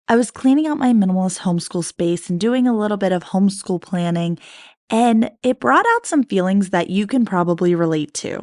I was cleaning out my minimalist homeschool space and doing a little bit of homeschool planning, and it brought out some feelings that you can probably relate to.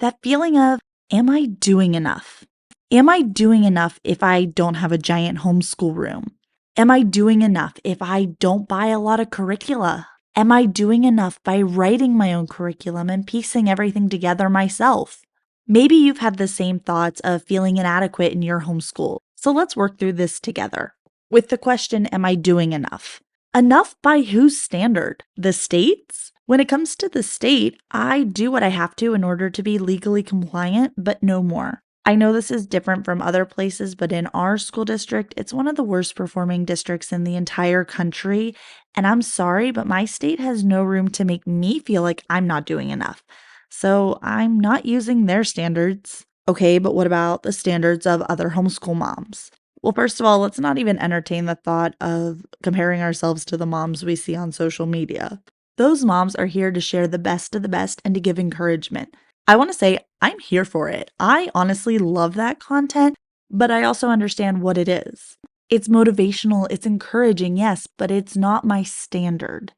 That feeling of, am I doing enough? Am I doing enough if I don't have a giant homeschool room? Am I doing enough if I don't buy a lot of curricula? Am I doing enough by writing my own curriculum and piecing everything together myself? Maybe you've had the same thoughts of feeling inadequate in your homeschool. So let's work through this together. With the question, am I doing enough? Enough by whose standard? The state's? When it comes to the state, I do what I have to in order to be legally compliant, but no more. I know this is different from other places, but in our school district, it's one of the worst performing districts in the entire country. And I'm sorry, but my state has no room to make me feel like I'm not doing enough. So I'm not using their standards. Okay, but what about the standards of other homeschool moms? Well, first of all, let's not even entertain the thought of comparing ourselves to the moms we see on social media. Those moms are here to share the best of the best and to give encouragement. I want to say I'm here for it. I honestly love that content, but I also understand what it is. It's motivational, it's encouraging, yes, but it's not my standard.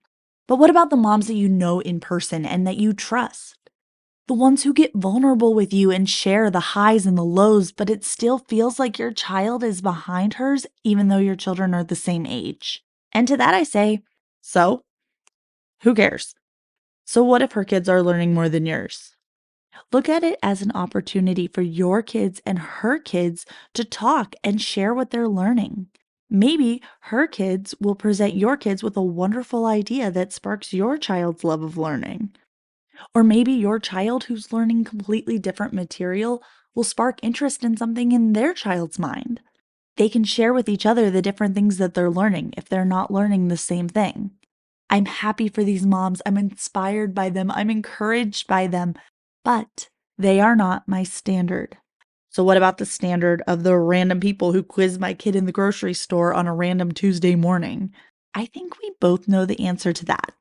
But what about the moms that you know in person and that you trust? The ones who get vulnerable with you and share the highs and the lows, but it still feels like your child is behind hers, even though your children are the same age. And to that I say, so who cares? So what if her kids are learning more than yours? Look at it as an opportunity for your kids and her kids to talk and share what they're learning. Maybe her kids will present your kids with a wonderful idea that sparks your child's love of learning. Or maybe your child who's learning completely different material will spark interest in something in their child's mind. They can share with each other the different things that they're learning if they're not learning the same thing. I'm happy for these moms. I'm inspired by them. I'm encouraged by them, but they are not my standard. So, what about the standard of the random people who quiz my kid in the grocery store on a random Tuesday morning? I think we both know the answer to that.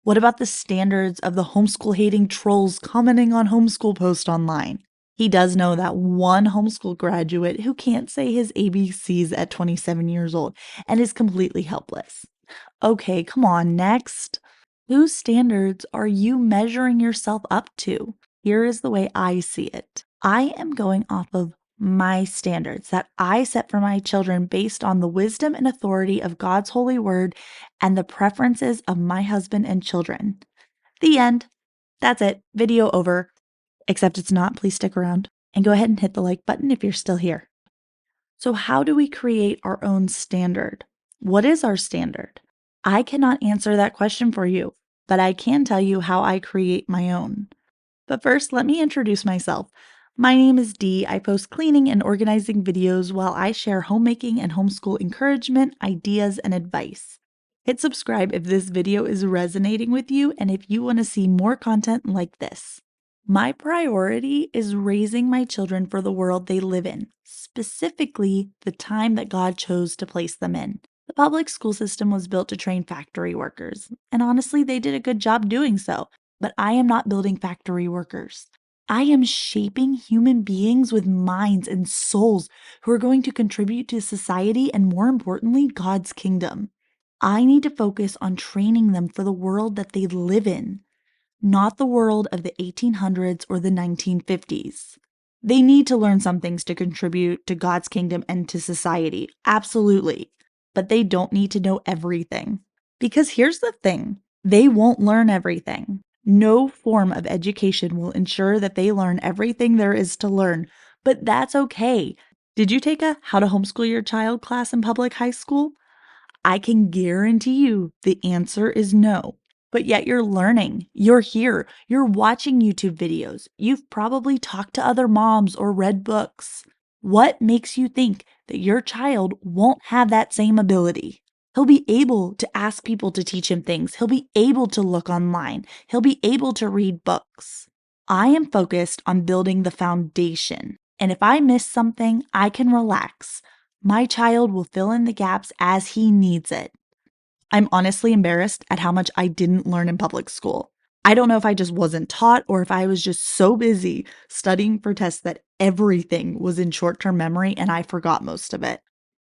What about the standards of the homeschool hating trolls commenting on homeschool posts online? He does know that one homeschool graduate who can't say his ABCs at 27 years old and is completely helpless. Okay, come on, next. Whose standards are you measuring yourself up to? Here is the way I see it. I am going off of my standards that I set for my children based on the wisdom and authority of God's holy word and the preferences of my husband and children. The end. That's it. Video over. Except it's not. Please stick around and go ahead and hit the like button if you're still here. So, how do we create our own standard? What is our standard? I cannot answer that question for you, but I can tell you how I create my own. But first, let me introduce myself. My name is Dee. I post cleaning and organizing videos while I share homemaking and homeschool encouragement, ideas, and advice. Hit subscribe if this video is resonating with you and if you want to see more content like this. My priority is raising my children for the world they live in, specifically the time that God chose to place them in. The public school system was built to train factory workers, and honestly, they did a good job doing so. But I am not building factory workers. I am shaping human beings with minds and souls who are going to contribute to society and, more importantly, God's kingdom. I need to focus on training them for the world that they live in, not the world of the 1800s or the 1950s. They need to learn some things to contribute to God's kingdom and to society, absolutely. But they don't need to know everything. Because here's the thing, they won't learn everything. No form of education will ensure that they learn everything there is to learn, but that's okay. Did you take a How to Homeschool Your Child class in public high school? I can guarantee you the answer is no. But yet you're learning. You're here. You're watching YouTube videos. You've probably talked to other moms or read books. What makes you think that your child won't have that same ability? He'll be able to ask people to teach him things. He'll be able to look online. He'll be able to read books. I am focused on building the foundation. And if I miss something, I can relax. My child will fill in the gaps as he needs it. I'm honestly embarrassed at how much I didn't learn in public school. I don't know if I just wasn't taught or if I was just so busy studying for tests that everything was in short-term memory and I forgot most of it.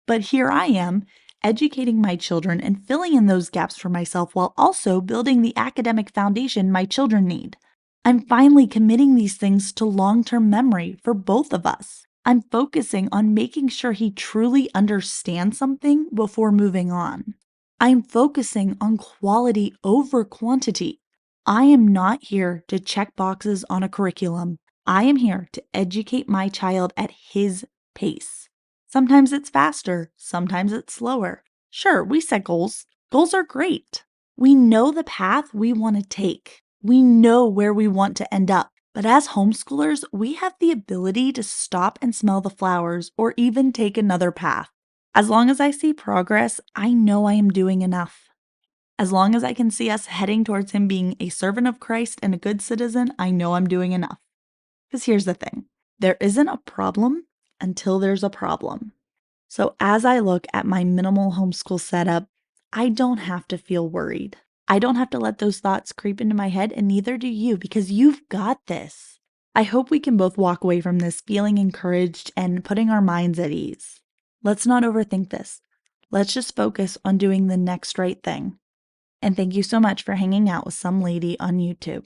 But here I am, educating my children and filling in those gaps for myself while also building the academic foundation my children need. I'm finally committing these things to long-term memory for both of us. I'm focusing on making sure he truly understands something before moving on. I'm focusing on quality over quantity. I am not here to check boxes on a curriculum. I am here to educate my child at his pace. Sometimes it's faster, sometimes it's slower. Sure, we set goals. Goals are great. We know the path we want to take. We know where we want to end up. But as homeschoolers, we have the ability to stop and smell the flowers or even take another path. As long as I see progress, I know I am doing enough. As long as I can see us heading towards him being a servant of Christ and a good citizen, I know I'm doing enough. Because here's the thing, there isn't a problem until there's a problem. So as I look at my minimal homeschool setup, I don't have to feel worried. I don't have to let those thoughts creep into my head, and neither do you, because you've got this. I hope we can both walk away from this feeling encouraged and putting our minds at ease. Let's not overthink this. Let's just focus on doing the next right thing. And thank you so much for hanging out with some lady on YouTube.